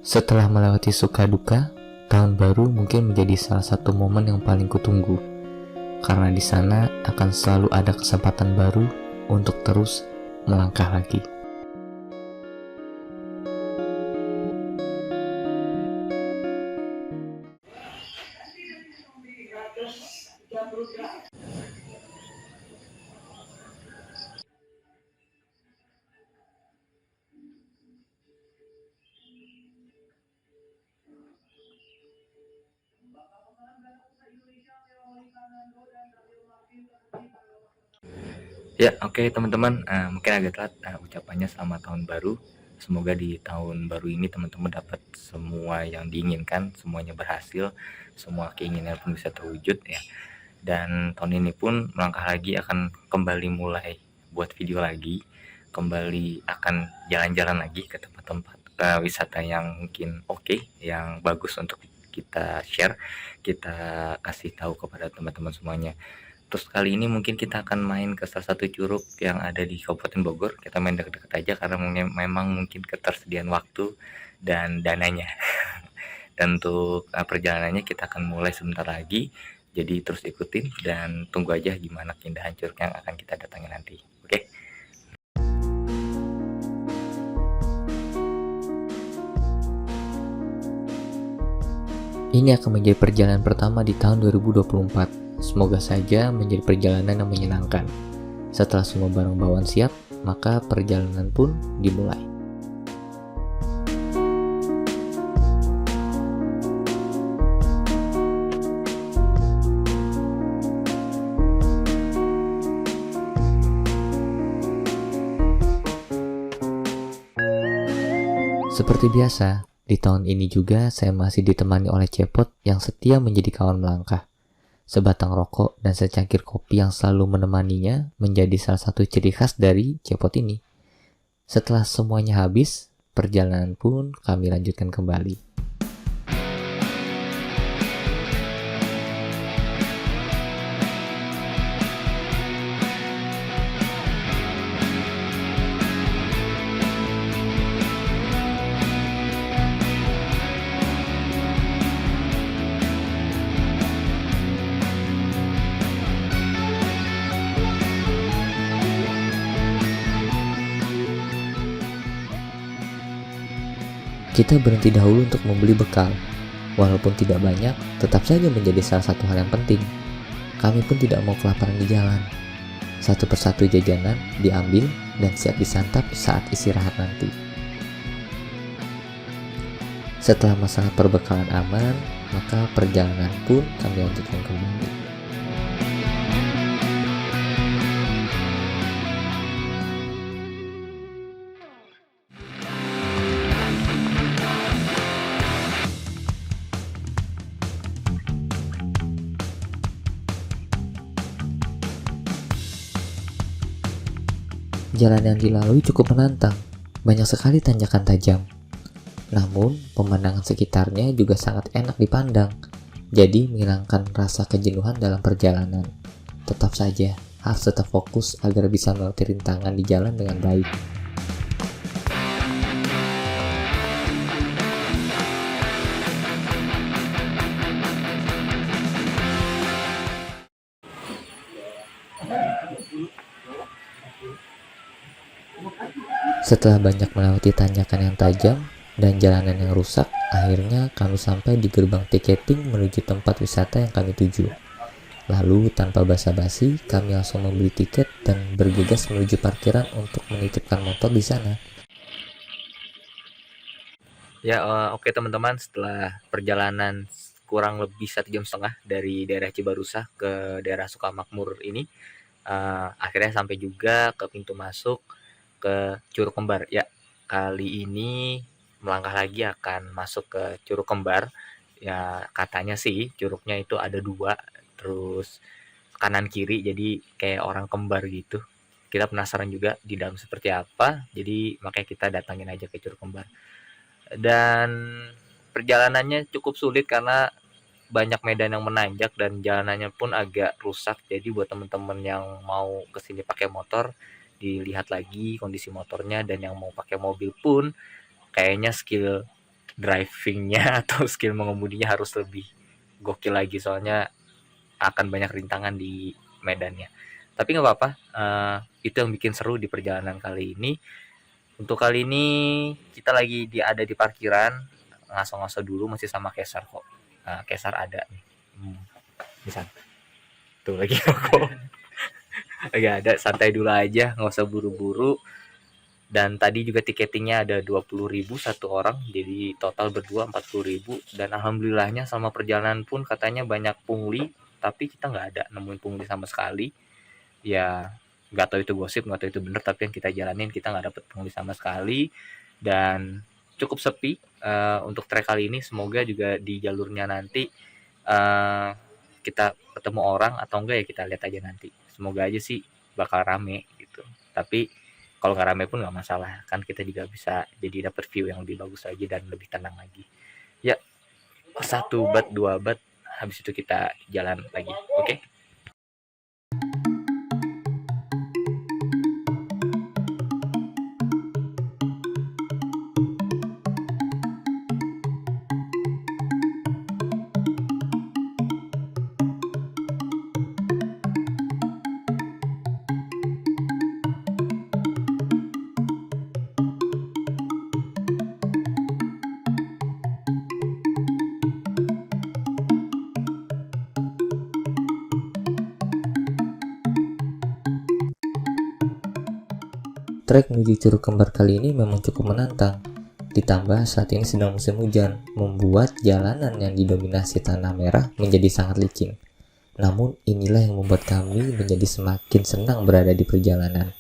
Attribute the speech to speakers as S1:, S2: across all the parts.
S1: Setelah melewati suka duka, tahun baru mungkin menjadi salah satu momen yang paling kutunggu. Karena di sana akan selalu ada kesempatan baru untuk terus melangkah lagi.
S2: Ya, oke teman-teman, mungkin agak telat ucapannya selamat tahun baru. Semoga di tahun baru ini teman-teman dapat semua yang diinginkan, semuanya berhasil, semua keinginan pun bisa terwujud ya. Dan tahun ini pun melangkah lagi akan kembali mulai buat video lagi, kembali akan jalan-jalan lagi ke tempat-tempat wisata yang mungkin oke, yang bagus untuk kita share, kita kasih tahu kepada teman-teman semuanya. Terus kali ini mungkin kita akan main ke salah satu curug yang ada di Kabupaten Bogor. Kita main deket-deket aja karena memang mungkin ketersediaan waktu dan dananya. Dan untuk perjalanannya kita akan mulai sebentar lagi. Jadi terus ikutin dan tunggu aja gimana keindahan curug yang akan kita datangi nanti. Oke.
S1: Ini akan menjadi perjalanan pertama di tahun 2024. Semoga saja menjadi perjalanan yang menyenangkan. Setelah semua barang bawaan siap, maka perjalanan pun dimulai. Seperti biasa, di tahun ini juga saya masih ditemani oleh Cepot yang setia menjadi kawan melangkah. Sebatang rokok dan secangkir kopi yang selalu menemaninya menjadi salah satu ciri khas dari Cepot ini. Setelah semuanya habis, perjalanan pun kami lanjutkan kembali. Kita berhenti dahulu untuk membeli bekal. Walaupun tidak banyak, tetap saja menjadi salah satu hal yang penting. Kami pun tidak mau kelaparan di jalan. Satu persatu jajanan diambil dan siap disantap saat istirahat nanti. Setelah masalah perbekalan aman, maka perjalanan pun kami lanjutkan kembali. Jalan yang dilalui cukup menantang, banyak sekali tanjakan tajam. Namun, pemandangan sekitarnya juga sangat enak dipandang, jadi menghilangkan rasa kejenuhan dalam perjalanan. Tetap saja, harus tetap fokus agar bisa melewati rintangan di jalan dengan baik. Setelah banyak melewati tanjakan yang tajam dan jalanan yang rusak, akhirnya kami sampai di gerbang tiketing menuju tempat wisata yang kami tuju. Lalu tanpa basa-basi, kami langsung membeli tiket dan bergegas menuju parkiran untuk menitipkan motor di sana.
S2: Ya, oke teman-teman, setelah perjalanan kurang lebih 1,5 jam dari daerah Cibarusah ke daerah Sukamakmur ini, akhirnya sampai juga ke pintu masuk ke Curug Kembar. Ya, kali ini melangkah lagi akan masuk ke Curug Kembar. Ya, katanya sih curugnya itu ada 2, terus kanan kiri, jadi kayak orang kembar gitu. Kita penasaran juga di dalam seperti apa, jadi makanya kita datangin aja ke Curug Kembar. Dan perjalanannya cukup sulit karena banyak medan yang menanjak dan jalanannya pun agak rusak. Jadi buat teman-teman yang mau kesini pakai motor, dilihat lagi kondisi motornya, dan yang mau pakai mobil pun kayaknya skill drivingnya atau skill mengemudinya harus lebih gokil lagi, soalnya akan banyak rintangan di medannya. Tapi nggak apa-apa, itu yang bikin seru di perjalanan kali ini. Untuk kali ini kita lagi ada di parkiran, ngaso-ngaso dulu masih sama Kesar kok. Kesar ada nih. Di sana. Tuh lagi kok. Lagi ada, santai dulu aja, nggak usah buru-buru. Dan tadi juga tiketingnya ada 20.000 satu orang, jadi total berdua 40.000. Dan alhamdulillahnya selama perjalanan pun katanya banyak pungli, tapi kita nggak ada nemuin pungli sama sekali. Ya nggak tahu itu gosip, nggak tahu itu bener, tapi yang kita jalanin kita nggak dapet pungli sama sekali. Dan cukup sepi untuk trek kali ini. Semoga juga di jalurnya nanti kita ketemu orang atau enggak, ya kita lihat aja nanti. Semoga aja sih bakal rame gitu. Tapi kalau nggak rame pun nggak masalah, kan kita juga bisa jadi dapet view yang lebih bagus lagi dan lebih tenang lagi. Ya, 1 bat 2 bat, habis itu kita jalan lagi. Oke?
S1: Trek menuju Curug Kembar kali ini memang cukup menantang. Ditambah saat ini sedang musim hujan, membuat jalanan yang didominasi tanah merah menjadi sangat licin. Namun inilah yang membuat kami menjadi semakin senang berada di perjalanan.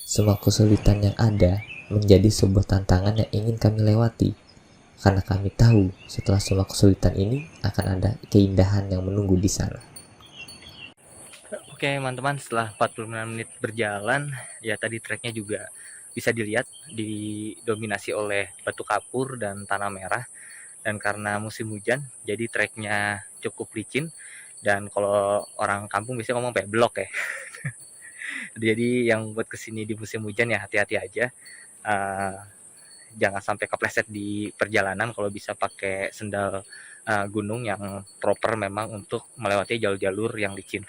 S1: Semua kesulitan yang ada menjadi sebuah tantangan yang ingin kami lewati. Karena kami tahu setelah semua kesulitan ini akan ada keindahan yang menunggu di sana.
S2: Oke teman-teman, setelah 45 menit berjalan, ya tadi treknya juga bisa dilihat didominasi oleh batu kapur dan tanah merah. Dan karena musim hujan, jadi treknya cukup licin. Dan kalau orang kampung biasanya ngomong kayak blok ya. Jadi yang buat kesini di musim hujan ya hati-hati aja. Jangan sampai kepleset di perjalanan. Kalau bisa pakai sendal gunung yang proper memang untuk melewati jalur-jalur yang licin.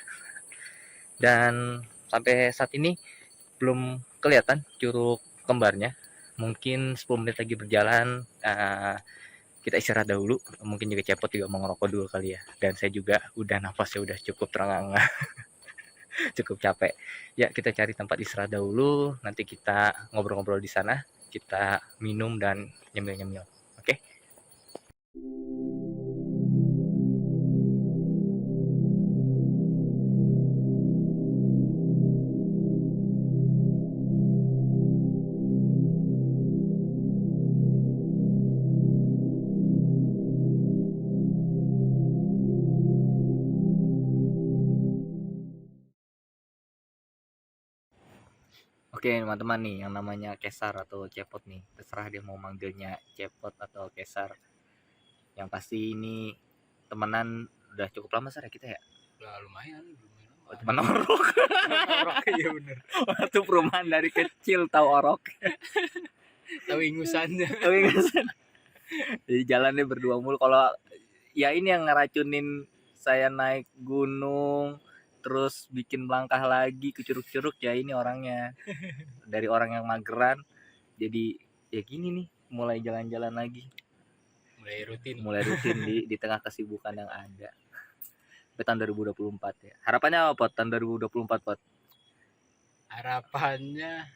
S2: Dan sampai saat ini belum kelihatan Curug Kembarnya. Mungkin 10 menit lagi berjalan, kita istirahat dahulu. Mungkin juga Cepot juga mau ngerokok dulu kali ya. Dan saya juga udah nafasnya udah cukup terengah-engah. Cukup capek. Ya kita cari tempat istirahat dahulu. Nanti kita ngobrol-ngobrol di sana. Kita minum dan nyemil-nyemil. Oke? Oke teman-teman nih, yang namanya Kesar atau Cepot nih, terserah dia mau manggilnya Cepot atau Kesar. Yang pasti ini temenan udah cukup lama ya kita ya.
S3: Udah lumayan.
S2: Oh, teman orok.
S3: Orok, iya bener.
S2: Itu perumahan dari kecil tahu orok.
S3: Tahu ingusannya.
S2: Tahu ingusan. Jadi jalannya berdua mulu. Kalau ya ini yang ngeracunin saya naik gunung terus bikin melangkah lagi ke curug-curug, ya ini orangnya. Dari orang yang mageran jadi ya gini nih, mulai jalan-jalan lagi. Mulai rutin di tengah kesibukan yang ada. Ke tahun 2024 ya. Harapannya apa Pot? Tahun 2024 Pot?
S3: Harapannya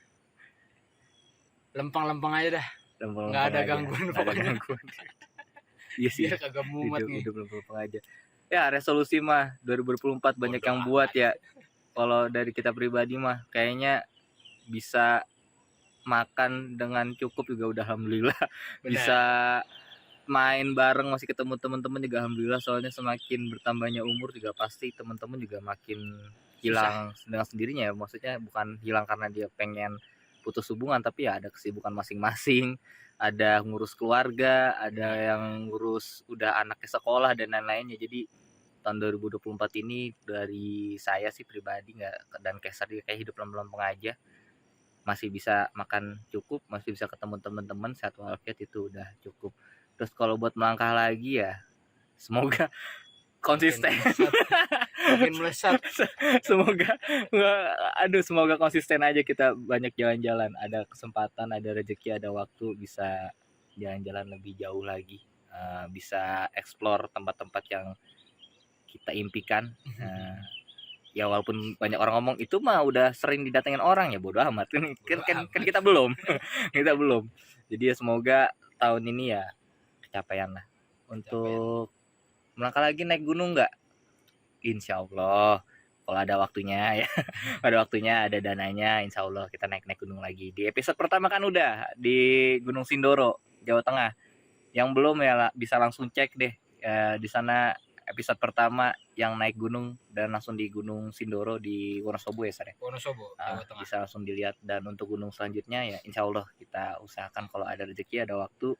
S3: lempeng-lempeng aja dah.
S2: Lempeng-lempeng
S3: Nggak ada
S2: aja.
S3: gangguan
S2: Nggak ada
S3: pokoknya.
S2: gangguan. Iya sih.
S3: Biar kagak mumet nih.
S2: Hidup lempeng aja. Ya resolusi mah 2024 banyak yang buat ya. Kalau dari kita pribadi mah kayaknya bisa makan dengan cukup juga udah alhamdulillah.
S3: Benar.
S2: Bisa main bareng, masih ketemu teman-teman juga alhamdulillah. Soalnya semakin bertambahnya umur juga pasti teman-teman juga makin hilang dengan sendirinya ya. Maksudnya bukan hilang karena dia pengen putus hubungan, tapi ya ada kesibukan masing-masing. Ada ngurus keluarga, ada yang ngurus udah anaknya sekolah dan lain-lainnya. Jadi tahun 2024 ini dari saya sih pribadi nggak, dan Kesar dia kayak hidup lempeng-lempeng aja. Masih bisa makan cukup, masih bisa ketemu teman-teman, sehat walafiat, itu udah cukup. Terus kalau buat melangkah lagi ya semoga konsisten.
S3: Makin melesat.
S2: Semoga semoga konsisten aja, kita banyak jalan-jalan, ada kesempatan, ada rezeki, ada waktu bisa jalan-jalan lebih jauh lagi, bisa explore tempat-tempat yang kita impikan. Ya walaupun banyak orang ngomong itu mah udah sering didatengin orang, ya bodo amat kan kita belum. Kita belum. Jadi ya semoga tahun ini ya kecapaian lah untuk melangkah lagi naik gunung nggak? Insya Allah kalau ada waktunya ya. Pada waktunya ada dananya, insya Allah kita naik gunung lagi. Di episode pertama kan udah di Gunung Sindoro, Jawa Tengah. Yang belum ya bisa langsung cek deh di sana episode pertama yang naik gunung dan langsung di Gunung Sindoro di Wonosobo ya Sar.
S3: Wonosobo, Jawa Tengah.
S2: Bisa langsung dilihat. Dan untuk gunung selanjutnya ya insya Allah kita usahakan kalau ada rezeki, ada waktu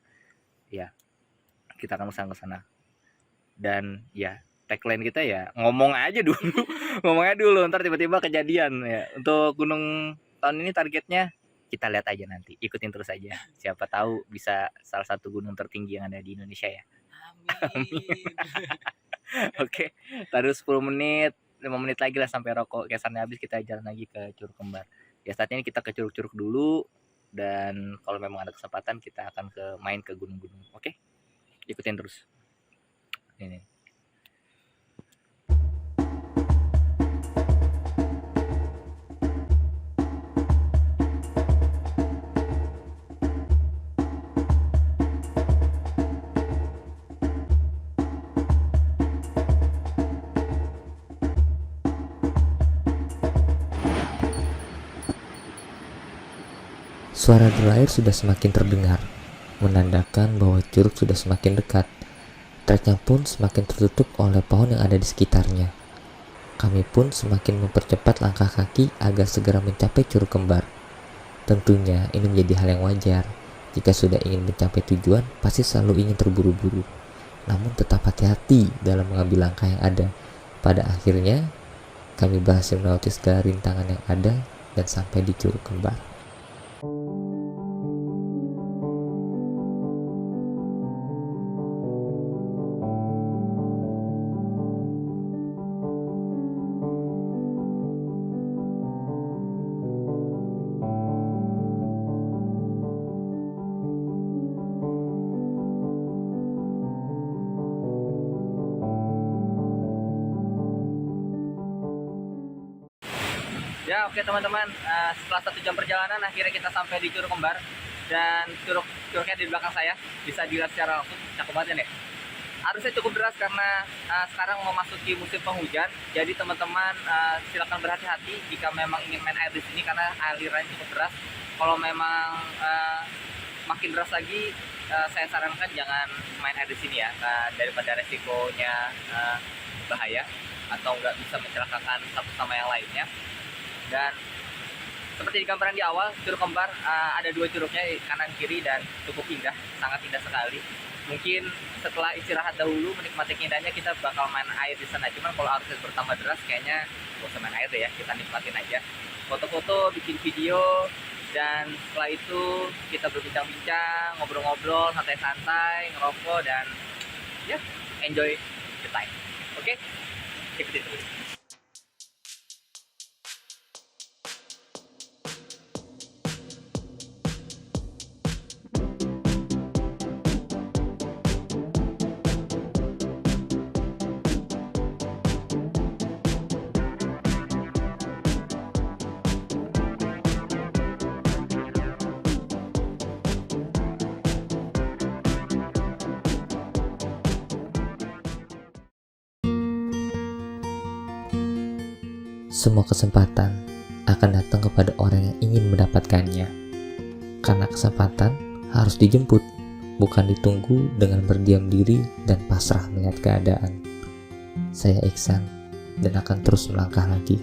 S2: ya kita akan usaha ke sana. Dan ya tagline kita ya ngomong aja dulu ntar tiba-tiba kejadian ya. Untuk gunung tahun ini targetnya kita lihat aja nanti, ikutin terus aja, siapa tahu bisa salah satu gunung tertinggi yang ada di Indonesia ya.
S3: Amin.
S2: Oke, terus 10 menit 5 menit lagi lah sampai rokok kesannya habis, kita jalan lagi ke Curug Kembar. Ya saat ini kita ke curug-curug dulu, dan kalau memang ada kesempatan kita akan main ke gunung-gunung. Oke, ikutin terus ini.
S1: Suara derair sudah semakin terdengar, menandakan bahwa curug sudah semakin dekat. Treknya pun semakin tertutup oleh pohon yang ada di sekitarnya. Kami pun semakin mempercepat langkah kaki agar segera mencapai Curug Kembar. Tentunya ini menjadi hal yang wajar. Jika sudah ingin mencapai tujuan, pasti selalu ingin terburu-buru. Namun tetap hati-hati dalam mengambil langkah yang ada. Pada akhirnya, kami berhasil melewati segala rintangan yang ada dan sampai di Curug Kembar.
S2: Ya oke teman-teman, setelah 1 jam perjalanan akhirnya kita sampai di Curug Kembar. Dan curugnya di belakang saya, bisa dilihat secara langsung, cakep banget ya nih. Arusnya cukup deras karena sekarang memasuki musim penghujan. Jadi teman-teman silakan berhati-hati jika memang ingin main air di sini karena alirannya cukup deras. Kalau memang makin deras lagi, saya sarankan jangan main air di sini ya, daripada resikonya bahaya atau nggak bisa mencelakakan satu sama yang lainnya. Dan seperti di gambaran di awal, Curug Kembar ada 2 curugnya, kanan kiri, dan cukup indah, sangat indah sekali. Mungkin setelah istirahat dahulu menikmati keindahannya, kita bakal main air di sana. Cuman kalau arusnya bertambah deras, kayaknya gak usah main air deh ya, kita nikmatin aja. Foto-foto, bikin video, dan setelah itu kita berbincang-bincang, ngobrol-ngobrol, santai-santai, ngerokok, dan ya enjoy the time. Oke, ikutin terus.
S1: Semua kesempatan akan datang kepada orang yang ingin mendapatkannya. Karena kesempatan harus dijemput, bukan ditunggu dengan berdiam diri dan pasrah melihat keadaan. Saya Iksan, dan akan terus melangkah lagi.